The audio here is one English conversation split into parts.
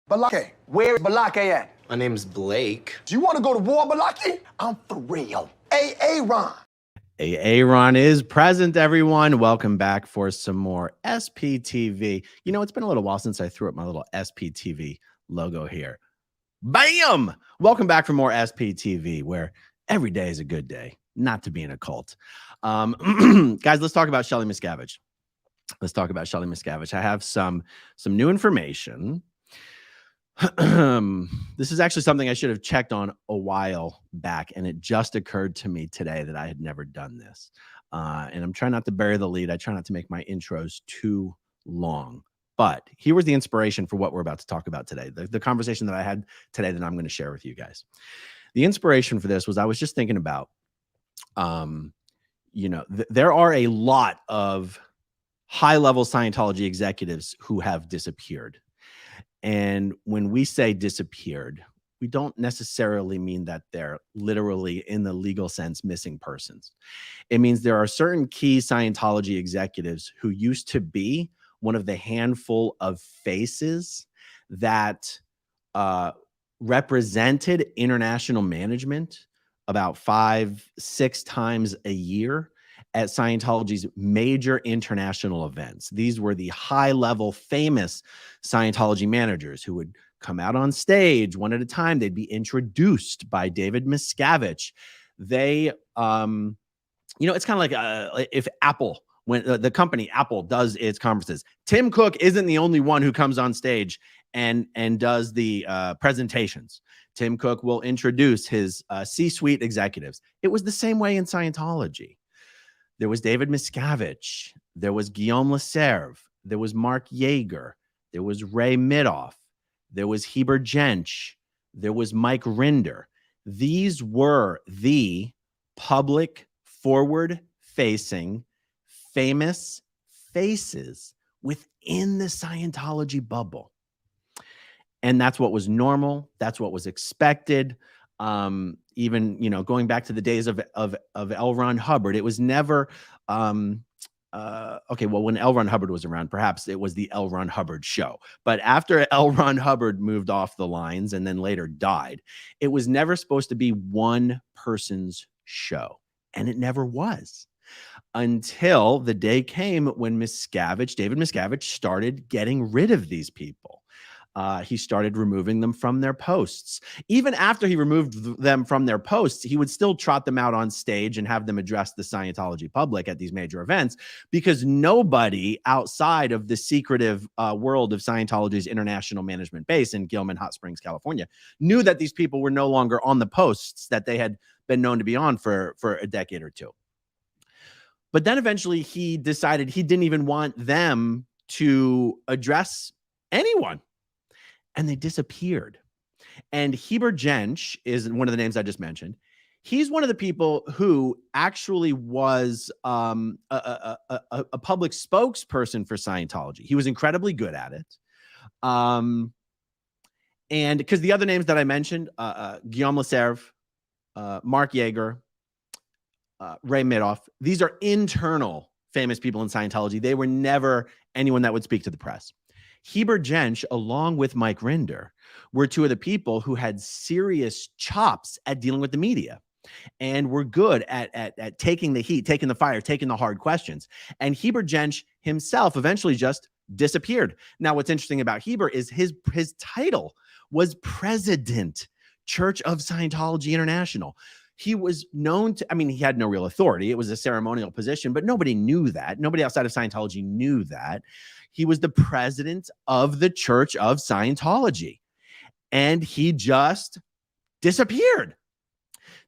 Balake, where's Balake at? My name's Blake. Do you want to go to war, Balake? I'm for real. Ron. Aaron is present, everyone. Welcome back for some more SPTV. You know, it's been a little while since I threw up my little SPTV logo here. Bam! Welcome back for more SPTV, where every day is a good day, not to be in a cult. Guys, let's talk about Shelly Miscavige. Let's talk about Shelly Miscavige. I have some new information. This is actually something I should have checked on a while back, and it just occurred to me today that I had never done this. And I'm trying not to bury the lead. I try not to make my intros too long. But here was the inspiration for what we're about to talk about today. The conversation that I had today that I'm going to share with you guys. The inspiration for this was I was just thinking about, there are a lot of high-level Scientology executives who have disappeared. And when we say disappeared, we don't necessarily mean that they're literally, in the legal sense, missing persons. It means there are certain key Scientology executives who used to be one of the handful of faces that represented international management about 5-6 times a year at Scientology's major international events. These were the high-level, famous Scientology managers who would come out on stage one at a time. They'd be introduced by David Miscavige. They, it's kind of like if Apple, when the company Apple does its conferences, Tim Cook isn't the only one who comes on stage and does the presentations. Tim Cook will introduce his C-suite executives. It was the same way in Scientology. There was David Miscavige. There was Guillaume Lecerf. There was Mark Yeager. There was Ray Midoff. There was Heber. There was Mike Rinder. These were the public, forward-facing, famous faces within the Scientology bubble. And that's what was normal. That's what was expected. Even, going back to the days of L. Ron Hubbard, it was never, when L. Ron Hubbard was around, perhaps it was the L. Ron Hubbard show. But after L. Ron Hubbard moved off the lines and then later died, it was never supposed to be one person's show. And it never was. Until the day came when David Miscavige, started getting rid of these people. He started removing them from their posts. Even after he removed them from their posts, he would still trot them out on stage and have them address the Scientology public at these major events, because nobody outside of the secretive world of Scientology's international management base in Gilman Hot Springs, California, knew that these people were no longer on the posts that they had been known to be on for a decade or two. But then eventually he decided he didn't even want them to address anyone. And they disappeared. And Heber is one of the names I just mentioned. He's one of the people who actually was a public spokesperson for Scientology. He was incredibly good at it. And because the other names that I mentioned, Guillaume Lecerf, Mark Yeager, Ray Midoff, these are internal famous people in Scientology. They were never anyone that would speak to the press. Heber, along with Mike Rinder, were two of the people who had serious chops at dealing with the media and were good at taking the heat, taking the fire, taking the hard questions. And Heber himself eventually just disappeared. Now, what's interesting about Heber is his title was President, Church of Scientology International. He was known to, he had no real authority. It was a ceremonial position, but nobody knew that. Nobody outside of Scientology knew that. He was the president of the Church of Scientology, and he just disappeared.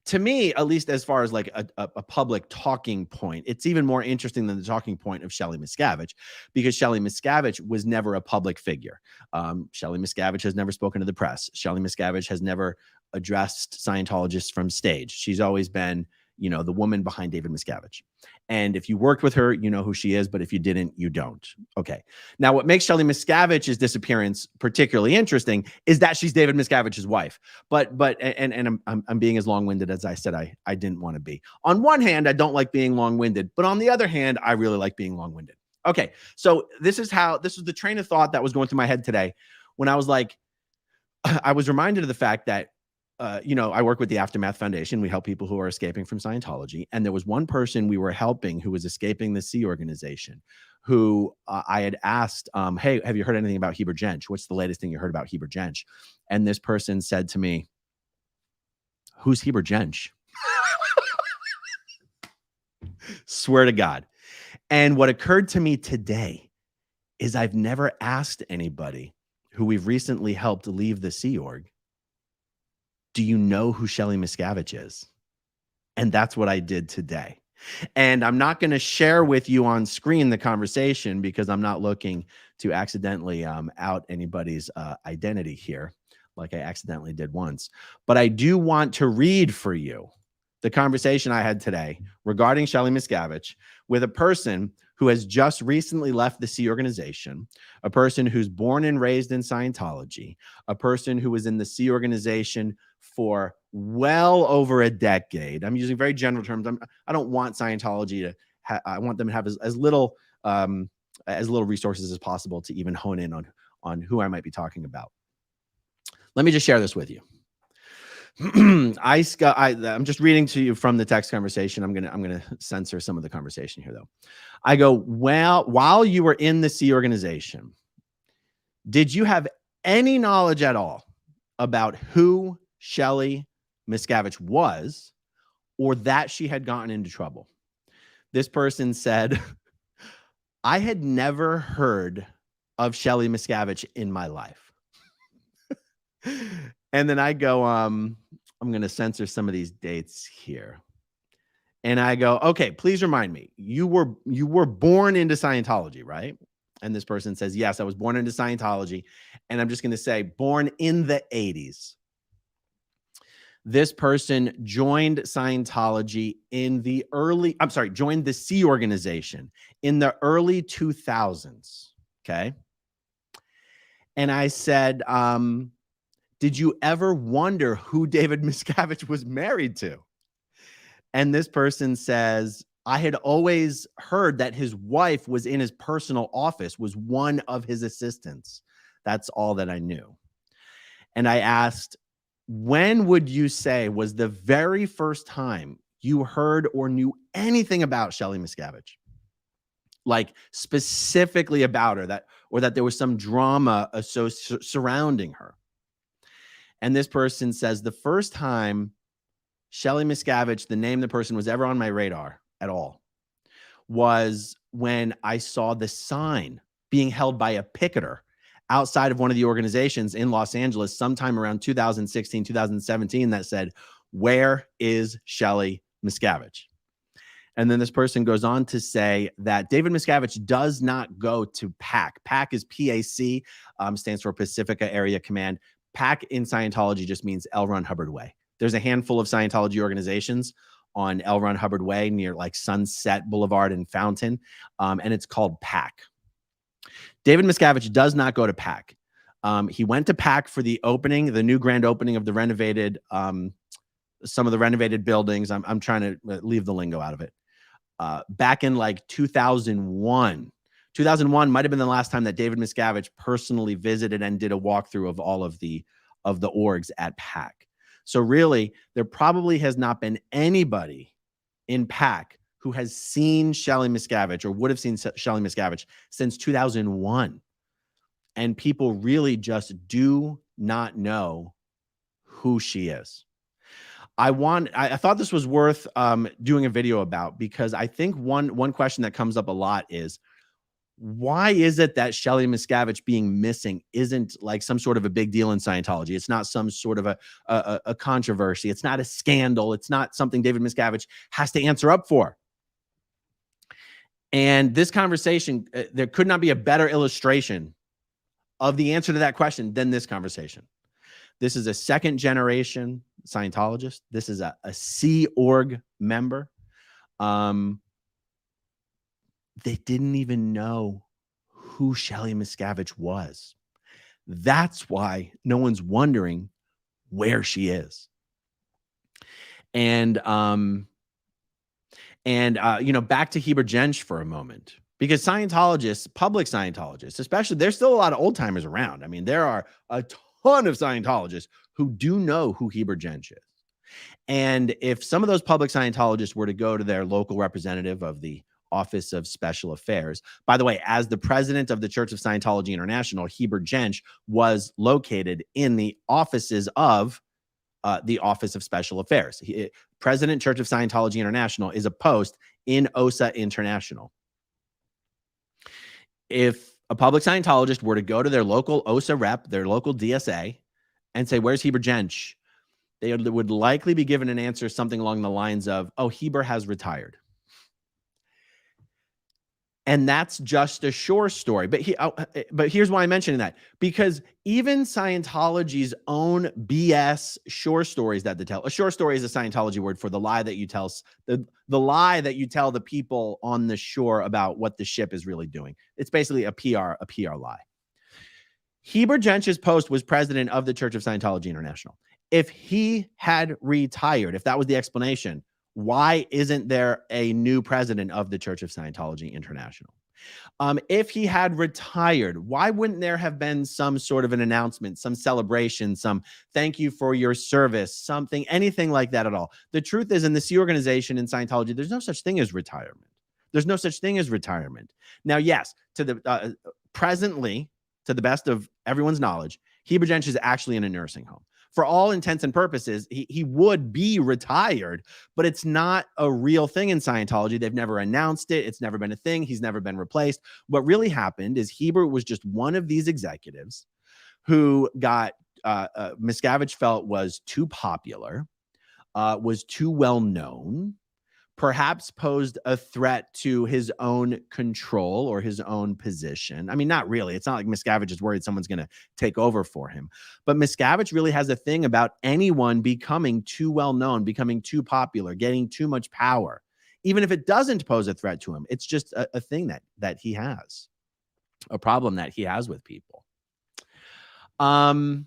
To me, at least as far as like a public talking point, it's even more interesting than the talking point of Shelly Miscavige, because Shelly Miscavige was never a public figure. Shelly Miscavige has never spoken to the press. Shelly Miscavige has never addressed Scientologists from stage. She's always been, the woman behind David Miscavige. And if you worked with her, you know who she is, but if you didn't, you don't. Okay. Now, what makes Shelly Miscavige's disappearance particularly interesting is that she's David Miscavige's wife. But I'm being as long-winded as I said I didn't want to be. On one hand, I don't like being long-winded, but on the other hand, I really like being long-winded. Okay. So this is the train of thought that was going through my head today when I was like, I was reminded of the fact that, I work with the Aftermath Foundation. We help people who are escaping from Scientology. And there was one person we were helping who was escaping the Sea organization, who I had asked, hey, have you heard anything about Heber Jensch? What's the latest thing you heard about Heber Jensch? And this person said to me, who's Heber Jensch? Swear to God. And what occurred to me today is I've never asked anybody who we've recently helped leave the Sea Org, do you know who Shelly Miscavige is? And that's what I did today. And I'm not going to share with you on screen the conversation because I'm not looking to accidentally out anybody's identity here, like I accidentally did once. But I do want to read for you the conversation I had today regarding Shelly Miscavige with a person who has just recently left the Sea organization, a person who's born and raised in Scientology, a person who was in the Sea organization for well over a decade. I'm using very general terms. I don't want Scientology to I want them to have as little resources as possible to even hone in on who I might be talking about. Let me just share this with you. I'm just reading to you from the text conversation. I'm gonna censor some of the conversation here, though. I go, well, while you were in the Sea organization, did you have any knowledge at all about who Shelly Miscavige was, or that she had gotten into trouble? This person said, I had never heard of Shelly Miscavige in my life. And then I go, I'm going to censor some of these dates here. And I go, okay, please remind me, you were born into Scientology, right? And this person says, yes, I was born into Scientology. And I'm just going to say born in the 80s. This person joined Scientology joined the Sea organization in the early 2000s. Okay. And I said, did you ever wonder who David Miscavige was married to? And this person says, I had always heard that his wife was in his personal office, was one of his assistants. That's all that I knew. And I asked, when would you say was the very first time you heard or knew anything about Shelly Miscavige? Like specifically about her, that there was some drama surrounding her. And this person says, the first time Shelly Miscavige, the name of the person, was ever on my radar at all was when I saw the sign being held by a picketer outside of one of the organizations in Los Angeles sometime around 2016, 2017 that said, where is Shelly Miscavige? And then this person goes on to say that David Miscavige does not go to PAC. PAC is PAC, stands for Pacifica Area Command. PAC in Scientology just means L. Ron Hubbard Way. There's a handful of Scientology organizations on L. Ron Hubbard Way near like Sunset Boulevard and Fountain, and it's called PAC. David Miscavige does not go to PAC. He went to PAC for the new grand opening of the renovated, some of the renovated buildings. I'm trying to leave the lingo out of it. Back in like 2001. 2001 might have been the last time that David Miscavige personally visited and did a walkthrough of all of the orgs at PAC. So really, there probably has not been anybody in PAC who has seen Shelly Miscavige or would have seen Shelly Miscavige since 2001. And people really just do not know who she is. I thought this was worth doing a video about, because I think one question that comes up a lot is, why is it that Shelly Miscavige being missing isn't like some sort of a big deal in Scientology? It's not some sort of a controversy. It's not a scandal. It's not something David Miscavige has to answer up for. And this conversation, there could not be a better illustration of the answer to that question than this conversation. This is a second generation Scientologist. This is a Sea Org member. They didn't even know who Shelly Miscavige was. That's why no one's wondering where she is. And back to Heber Jensch for a moment, because Scientologists, public Scientologists, especially, there's still a lot of old timers around. I mean, there are a ton of Scientologists who do know who Heber Jensch is. And if some of those public Scientologists were to go to their local representative of the Office of Special Affairs, by the way, as the president of the Church of Scientology International, Heber Jensch was located in the offices of the Office of Special Affairs. President, Church of Scientology International is a post in OSA International. If a public Scientologist were to go to their local OSA rep, their local DSA, and say, where's Heber Jensch? They would likely be given an answer something along the lines of, oh, Heber has retired. And that's just a shore story. But here's why I'm mentioning that. Because even Scientology's own BS shore stories that they tell, a shore story is a Scientology word for the lie that you tell, the lie that you tell the people on the shore about what the ship is really doing. It's basically a PR lie. Heber Jensch's post was president of the Church of Scientology International. If he had retired, if that was the explanation, why isn't there a new president of the Church of Scientology International? If he had retired, why wouldn't there have been some sort of an announcement, some celebration, some thank you for your service, something, anything like that at all? The truth is, in the C organization in Scientology, there's no such thing as retirement. There's no such thing as retirement. Now, yes, presently, to the best of everyone's knowledge, Heber Jensch is actually in a nursing home. For all intents and purposes, he would be retired, but it's not a real thing in Scientology. They've never announced it. It's never been a thing. He's never been replaced. What really happened is Heber was just one of these executives who got Miscavige felt was too popular, was too well known, perhaps posed a threat to his own control or his own position. I mean, not really. It's not like Miscavige is worried someone's going to take over for him. But Miscavige really has a thing about anyone becoming too well known, becoming too popular, getting too much power. Even if it doesn't pose a threat to him, it's just a thing that he has, a problem that he has with people. And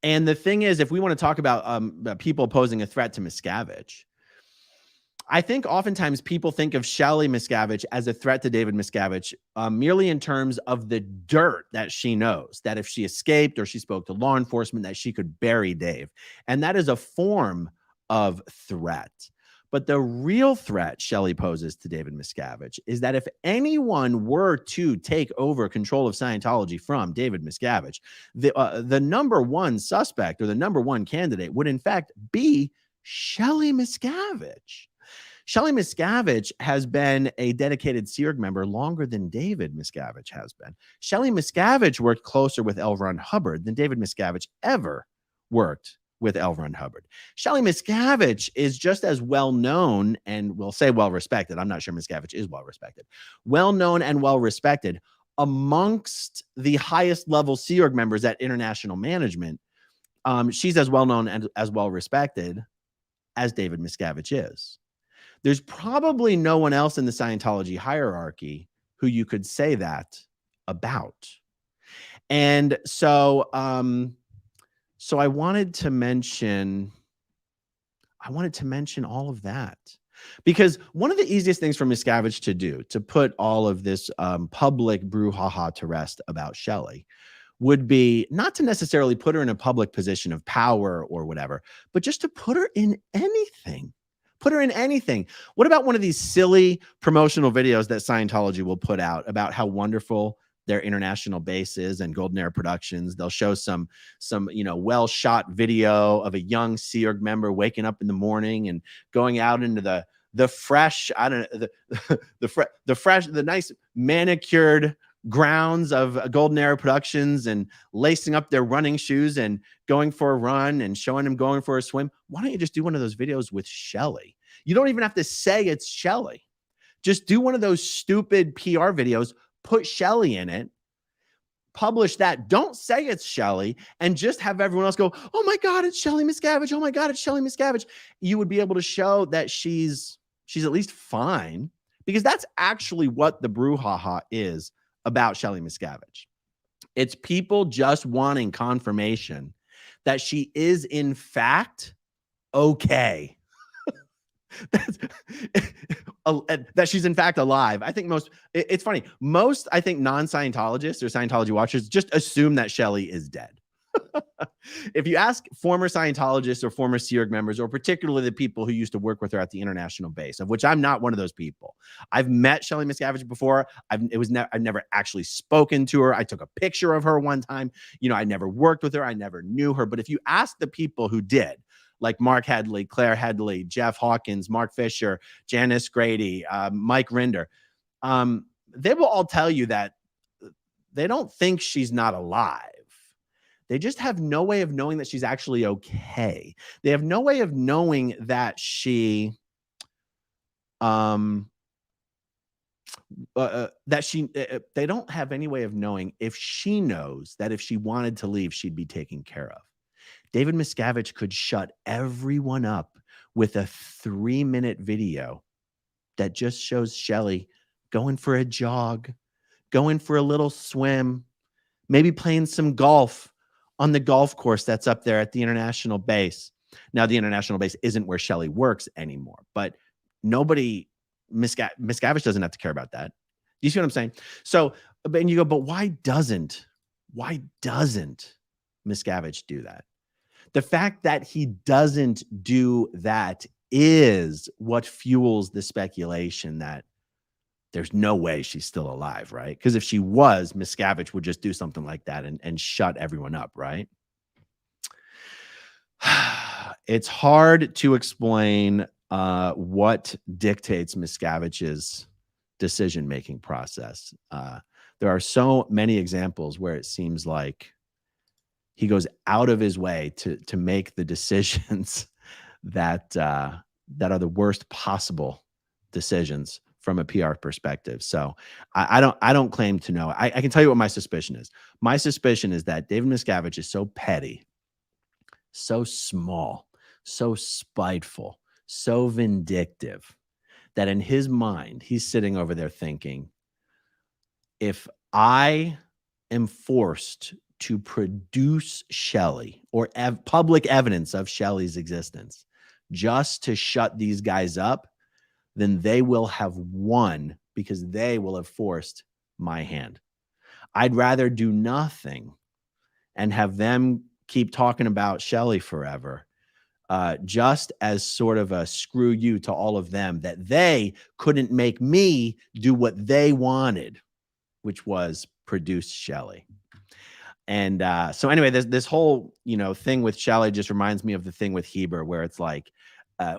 the thing is, if we want to talk about people posing a threat to Miscavige, I think oftentimes people think of Shelly Miscavige as a threat to David Miscavige merely in terms of the dirt that she knows, that if she escaped or she spoke to law enforcement, that she could bury Dave. And that is a form of threat. But the real threat Shelly poses to David Miscavige is that if anyone were to take over control of Scientology from David Miscavige, the number one suspect or the number one candidate would in fact be Shelly Miscavige. Shelly Miscavige has been a dedicated SEERG member longer than David Miscavige has been. Shelly Miscavige worked closer with L. Ron Hubbard than David Miscavige ever worked with L. Ron Hubbard. Shelly Miscavige is just as well known and we'll say well respected. I'm not sure Miscavige is well respected. Well known and well respected amongst the highest level SEERG members at international management. She's as well known and as well respected as David Miscavige is. There's probably no one else in the Scientology hierarchy who you could say that about. And so, so I wanted to mention all of that because one of the easiest things for Miscavige to do to put all of this public brouhaha to rest about Shelly would be not to necessarily put her in a public position of power or whatever, but just to put her in anything. Put her in anything. What about one of these silly promotional videos that Scientology will put out about how wonderful their international base is and Golden Era Productions? They'll show some well shot video of a young SEERG member waking up in the morning and going out into the fresh, the nice manicured grounds of Golden Era Productions and lacing up their running shoes and going for a run and showing them going for a swim. Why don't you just do one of those videos with Shelly? You don't even have to say it's Shelly. Just do one of those stupid PR videos, put Shelly in it, publish that. Don't say it's Shelly and just have everyone else go, oh my God, it's Shelly Miscavige. Oh my God, it's Shelly Miscavige. You would be able to show that she's at least fine because that's actually what the brouhaha is about Shelly Miscavige. It's people just wanting confirmation that she is in fact okay. That she's in fact alive. I think it's funny. Most, I think, non-Scientologists or Scientology watchers just assume that Shelly is dead. If you ask former Scientologists or former Sea Org members, or particularly the people who used to work with her at the international base, of which I'm not one of those people. I've met Shelly Miscavige before. I've never actually spoken to her. I took a picture of her one time. I never worked with her. I never knew her. But if you ask the people who did, like Mark Headley, Claire Headley, Jeff Hawkins, Mark Fisher, Janice Grady, Mike Rinder, they will all tell you that they don't think she's not alive. They just have no way of knowing that she's actually okay. They have no way of knowing that they don't have any way of knowing if she knows that if she wanted to leave, she'd be taken care of. David Miscavige could shut everyone up with a 3-minute video that just shows Shelly going for a jog, going for a little swim, maybe playing some golf on the golf course that's up there at the international base. Now, the international base isn't where Shelly works anymore, but Miscavige doesn't have to care about that. Do you see what I'm saying? So, and you go, but why doesn't Miscavige do that? The fact that he doesn't do that is what fuels the speculation that there's no way she's still alive, right? Because if she was, Miscavige would just do something like that and shut everyone up, right? It's hard to explain what dictates Miscavige's decision-making process. There are so many examples where it seems like he goes out of his way to make the decisions that are the worst possible decisions from a PR perspective. So I don't claim to know. I can tell you what my suspicion is. My suspicion is that David Miscavige is so petty, so small, so spiteful, so vindictive that in his mind, he's sitting over there thinking, if I am forced to produce Shelly or public evidence of Shelly's existence just to shut these guys up, then they will have won because they will have forced my hand. I'd rather do nothing and have them keep talking about Shelly forever, just as sort of a screw you to all of them that they couldn't make me do what they wanted, which was produce Shelly. And so anyway, this whole, thing with Shelly just reminds me of the thing with Heber, where it's like,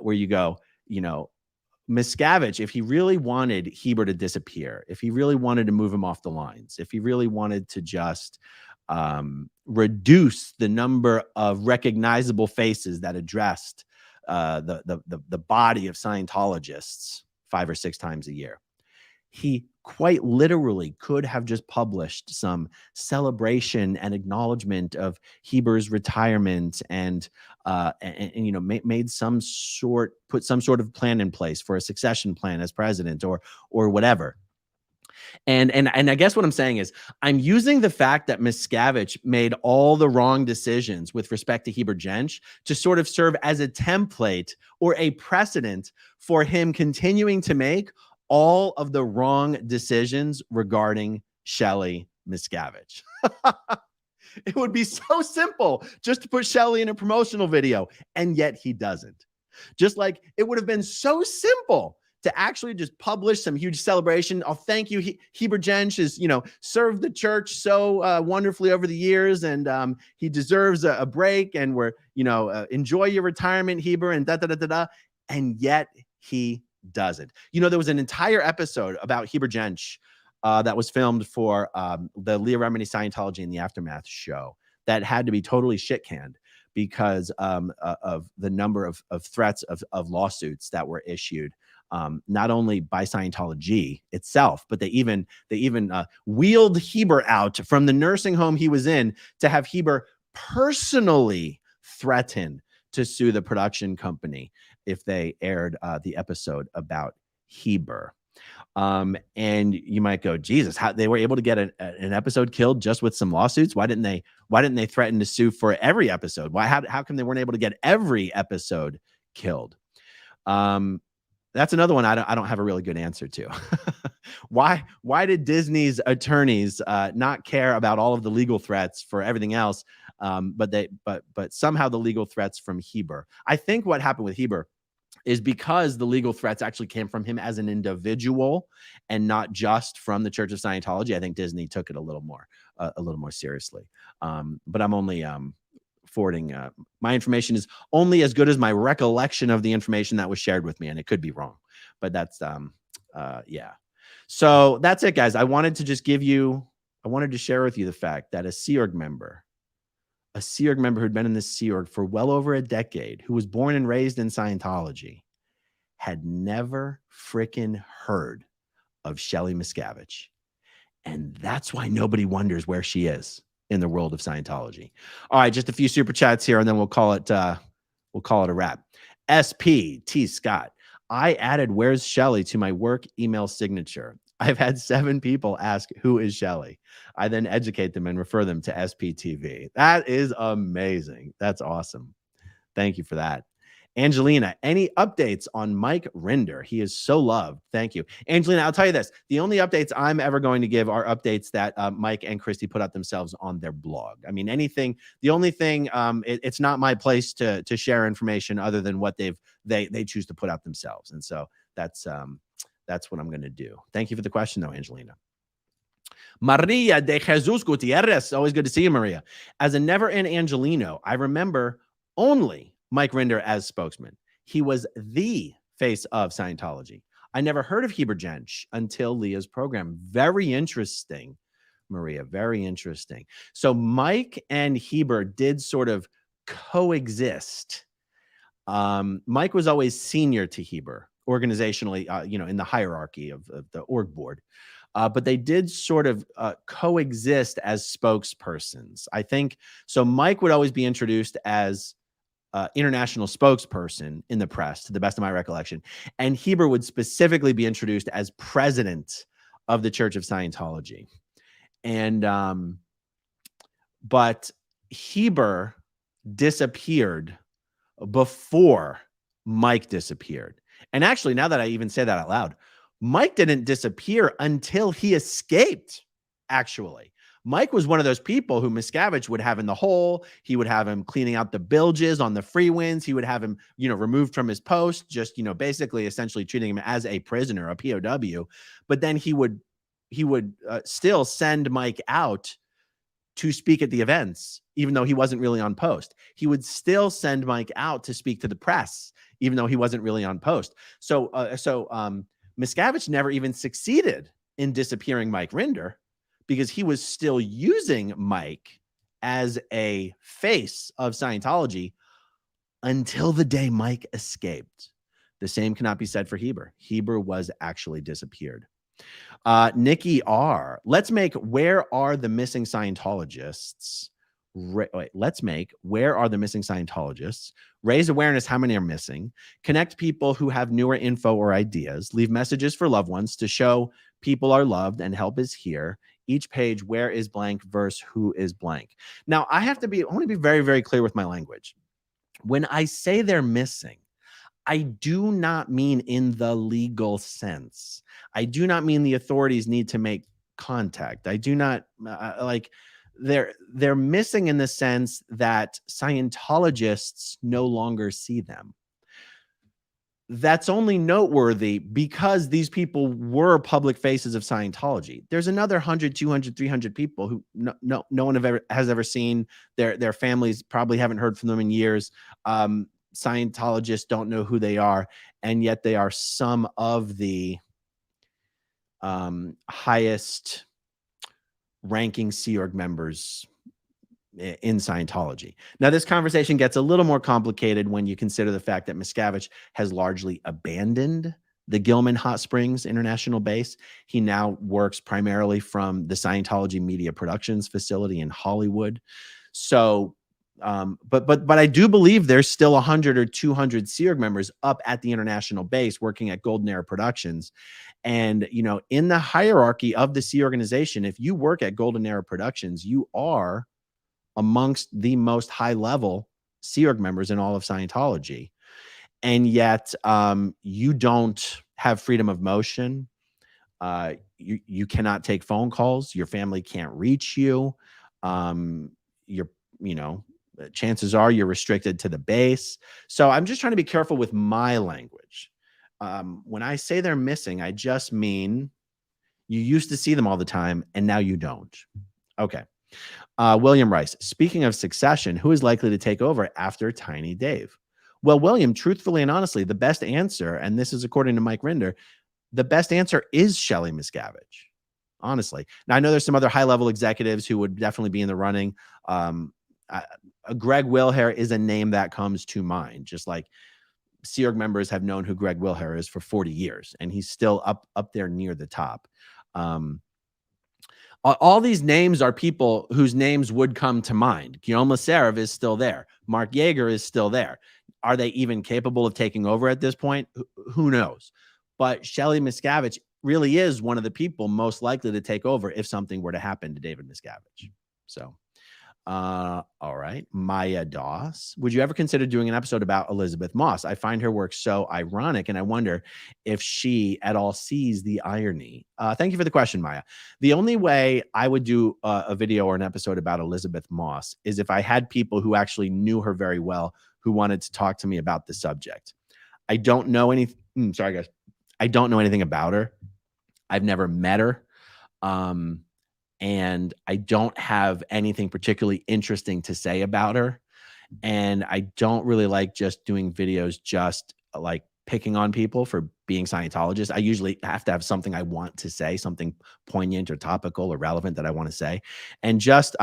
where you go, Miscavige, if he really wanted Heber to disappear, if he really wanted to move him off the lines, if he really wanted to just reduce the number of recognizable faces that addressed the body of Scientologists 5 or 6 times a year, he quite literally could have just published some celebration and acknowledgement of Heber's retirement and put some sort of plan in place for a succession plan as president or whatever. And I guess what I'm saying is I'm using the fact that Miscavige made all the wrong decisions with respect to Heber Jensch to sort of serve as a template or a precedent for him continuing to make all of the wrong decisions regarding Shelly Miscavige. It would be so simple just to put Shelly in a promotional video, and yet he doesn't. Just like it would have been so simple to actually just publish some huge celebration. Oh, thank you. Heber Jensch has, served the church so wonderfully over the years, and he deserves a break, and we're, enjoy your retirement, Heber, and da-da-da-da-da. And yet he doesn't. There was an entire episode about Heber Jensch that was filmed for the Leah Remini Scientology and the Aftermath show that had to be totally shit-canned because of the number of threats of lawsuits that were issued, not only by Scientology itself, but they even wheeled Heber out from the nursing home he was in to have Heber personally threaten to sue the production company if they aired the episode about Heber. And you might go, Jesus, how they were able to get an episode killed just with some lawsuits? Why didn't they threaten to sue for every episode? How come they weren't able to get every episode killed? That's another one I don't have a really good answer to. Why did Disney's attorneys not care about all of the legal threats for everything else, but somehow the legal threats from Heber? I think what happened with Heber is because the legal threats actually came from him as an individual and not just from the Church of Scientology. I think Disney took it a little more seriously. But I'm only forwarding. My information is only as good as my recollection of the information that was shared with me, and it could be wrong. But that's yeah. So that's it, guys. I wanted to share with you the fact that a Sea Org member who'd been in the Sea Org for well over a decade, who was born and raised in Scientology, had never freaking heard of Shelly Miscavige. And that's why nobody wonders where she is in the world of Scientology. All right, just a few super chats here, and then we'll call it a wrap. SPT Scott. I added "Where's Shelly" to my work email signature. I've had 7 people ask, "Who is Shelly?" I then educate them and refer them to SPTV. That is amazing. That's awesome. Thank you for that. Angelina, any updates on Mike Rinder? He is so loved. Thank you. Angelina, I'll tell you this. The only updates I'm ever going to give are updates that Mike and Christy put out themselves on their blog. I mean, the only thing, it's not my place to share information other than what they choose to put out themselves. And so that's what I'm going to do. Thank you for the question, though, Angelina. Maria de Jesus Gutierrez. Always good to see you, Maria. As a never in Angelino, I remember only Mike Rinder as spokesman. He was the face of Scientology. I never heard of Heber Jensch until Leah's program. Very interesting, Maria. Very interesting. So Mike and Heber did sort of coexist. Mike was always senior to Heber organizationally, in the hierarchy of the org board. But they did sort of coexist as spokespersons. I think so. Mike would always be introduced as international spokesperson in the press, to the best of my recollection. And Heber would specifically be introduced as president of the Church of Scientology. And but Heber disappeared before Mike disappeared. And actually, now that I even say that out loud, Mike didn't disappear until he escaped, actually. Mike was one of those people who Miscavige would have in the hole. He would have him cleaning out the bilges on the free wins. He would have him, removed from his post, just, basically essentially treating him as a prisoner, a POW. But then he would still send Mike out to speak at the events, even though he wasn't really on post. He would still send Mike out to speak to the press, even though he wasn't really on post. So Miscavige never even succeeded in disappearing Mike Rinder, because he was still using Mike as a face of Scientology until the day Mike escaped. The same cannot be said for Heber. Heber was actually disappeared. Nikki R. Let's make "Where Are the Missing Scientologists?" Let's make "Where Are the Missing Scientologists?" Raise awareness how many are missing. Connect people who have newer info or ideas. Leave messages for loved ones to show people are loved and help is here. Each page, "Where is blank" versus "Who is blank." Now, I want to be very, very clear with my language. When I say they're missing, I do not mean in the legal sense. I do not mean the authorities need to make contact. I do not they're missing in the sense that Scientologists no longer see them. That's only noteworthy because these people were public faces of Scientology. There's another 100, 200, 300 people who no one has ever seen. Their families probably haven't heard from them in years. Scientologists don't know who they are, and yet they are some of the highest ranking Sea Org members in Scientology. Now, this conversation gets a little more complicated when you consider the fact that Miscavige has largely abandoned the Gilman Hot Springs International Base. He now works primarily from the Scientology Media Productions facility in Hollywood. So, but I do believe there's still 100 or 200 Sea Org members up at the international base working at Golden Era Productions. And, in the hierarchy of the Sea organization, if you work at Golden Era Productions, you are amongst the most high-level Sea Org members in all of Scientology. And yet you don't have freedom of motion. You cannot take phone calls. Your family can't reach you. You're, you know, chances are you're restricted to the base. So I'm just trying to be careful with my language. When I say they're missing, I just mean you used to see them all the time and now you don't. Okay. William Rice, speaking of succession, who is likely to take over after Tiny Dave? Well, William, truthfully and honestly, the best answer, and this is according to Mike Rinder, the best answer is Shelly Miscavige, honestly. Now, I know there's some other high-level executives who would definitely be in the running. Greg Wilhair is a name that comes to mind, just like Sea Org members have known who Greg Wilhair is for 40 years, and he's still up there near the top. All these names are people whose names would come to mind. Guillaume Lasserve is still there. Mark Yeager is still there. Are they even capable of taking over at this point? Who knows? But Shelly Miscavige really is one of the people most likely to take over if something were to happen to David Miscavige. So, all right. Maya Doss, would you ever consider doing an episode about Elizabeth Moss? I find her work so ironic, and I wonder if she at all sees the irony. Thank you for the question, Maya. The only way I would do a video or an episode about Elizabeth Moss is if I had people who actually knew her very well who wanted to talk to me about the subject. I don't know anything. Sorry, guys. I don't know anything about her. I've never met her. And I don't have anything particularly interesting to say about her. And I don't really like just doing videos just like picking on people for being Scientologists. I usually have to have something I want to say, something poignant or topical or relevant that I want to say. And just,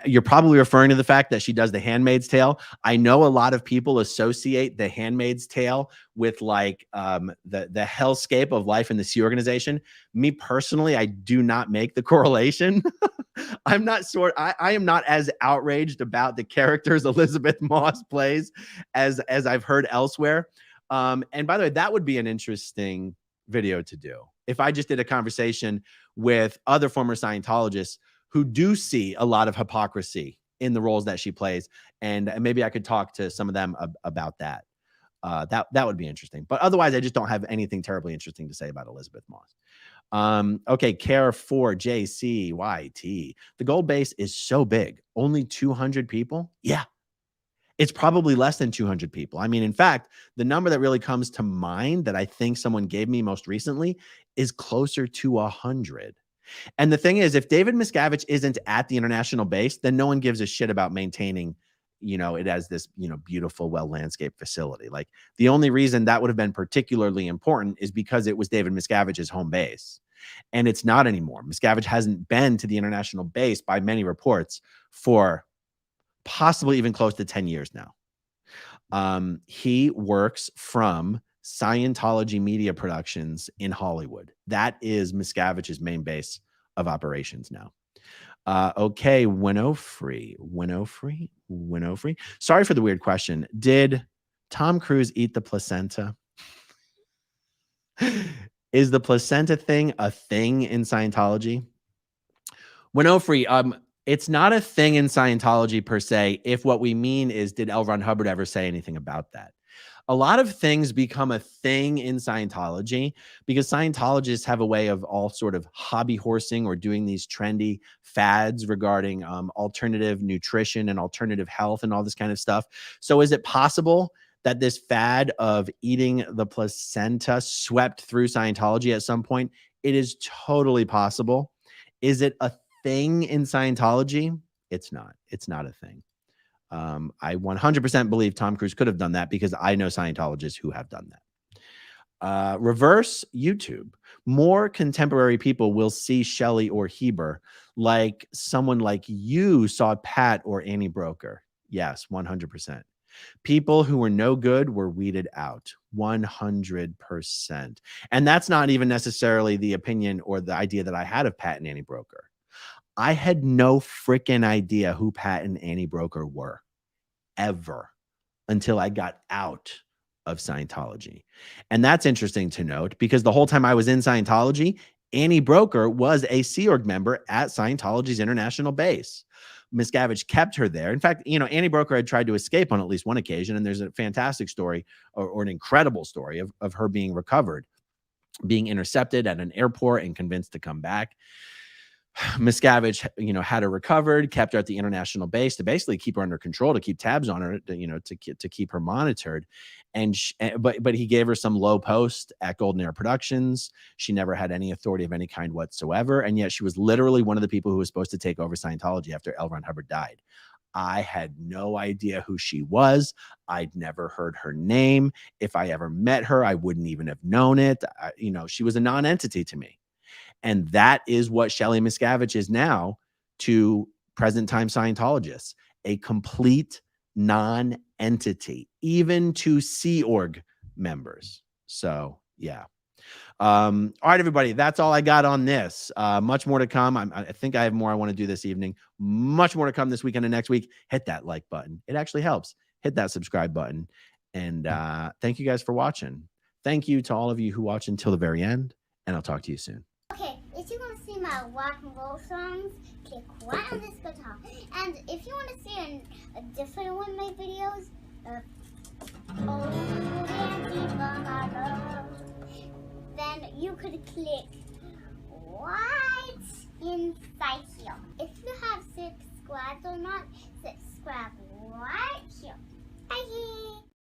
you're probably referring to the fact that she does The Handmaid's Tale. I know a lot of people associate The Handmaid's Tale with like the hellscape of life in the Sea Organization. Me personally, I do not make the correlation. I'm not sure. I am not as outraged about the characters Elizabeth Moss plays as I've heard elsewhere. And by the way, that would be an interesting video to do if I just did a conversation with other former Scientologists who do see a lot of hypocrisy in the roles that she plays. And maybe I could talk to some of them about that. That would be interesting. But otherwise, I just don't have anything terribly interesting to say about Elizabeth Moss. Okay, Care 4 JCYT. The gold base is so big. Only 200 people? Yeah. It's probably less than 200 people. I mean, in fact, the number that really comes to mind that I think someone gave me most recently is closer to 100. And the thing is, if David Miscavige isn't at the international base, then no one gives a shit about maintaining, it as this, beautiful, well-landscaped facility. Like the only reason that would have been particularly important is because it was David Miscavige's home base. And it's not anymore. Miscavige hasn't been to the international base by many reports for possibly even close to 10 years now. He works from Scientology Media Productions in Hollywood. That is Miscavige's main base of operations now. Okay, Winofree. Sorry for the weird question. Did Tom Cruise eat the placenta? Is the placenta thing a thing in Scientology? Winofree, it's not a thing in Scientology per se, if what we mean is, did L. Ron Hubbard ever say anything about that? A lot of things become a thing in Scientology because Scientologists have a way of all sort of hobby horsing or doing these trendy fads regarding alternative nutrition and alternative health and all this kind of stuff. So is it possible that this fad of eating the placenta swept through Scientology at some point? It is totally possible. Is it a thing in Scientology? It's not. It's not a thing. I 100% believe Tom Cruise could have done that because I know Scientologists who have done that. Reverse YouTube. More contemporary people will see Shelly or Heber like someone like you saw Pat or Annie Broker. Yes, 100%. People who were no good were weeded out. 100%. And that's not even necessarily the opinion or the idea that I had of Pat and Annie Broker. I had no freaking idea who Pat and Annie Broker were ever until I got out of Scientology. And that's interesting to note because the whole time I was in Scientology, Annie Broker was a Sea Org member at Scientology's international base. Miscavige kept her there. In fact, Annie Broker had tried to escape on at least one occasion, and there's a fantastic story or an incredible story of her being recovered. being intercepted at an airport and convinced to come back. Miscavige, had her recovered, kept her at the international base to basically keep her under control, to keep tabs on her, to keep her monitored. And but he gave her some low post at Golden Air Productions. She never had any authority of any kind whatsoever, and yet she was literally one of the people who was supposed to take over Scientology after L. Ron Hubbard died. I had no idea who she was. I'd never heard her name. If I ever met her, I wouldn't even have known it. She was a non-entity to me. And that is what Shelly Miscavige is now to present time Scientologists, a complete non-entity, even to Sea Org members. So, yeah. All right, everybody, that's all I got on this. Much more to come. I think I have more I want to do this evening. Much more to come this weekend and next week. Hit that like button. It actually helps. Hit that subscribe button. And thank you guys for watching. Thank you to all of you who watch until the very end, and I'll talk to you soon. Okay, if you want to see my rock and roll songs, click right on this guitar. And if you want to see a different one of my videos, then you could click right inside here. If you have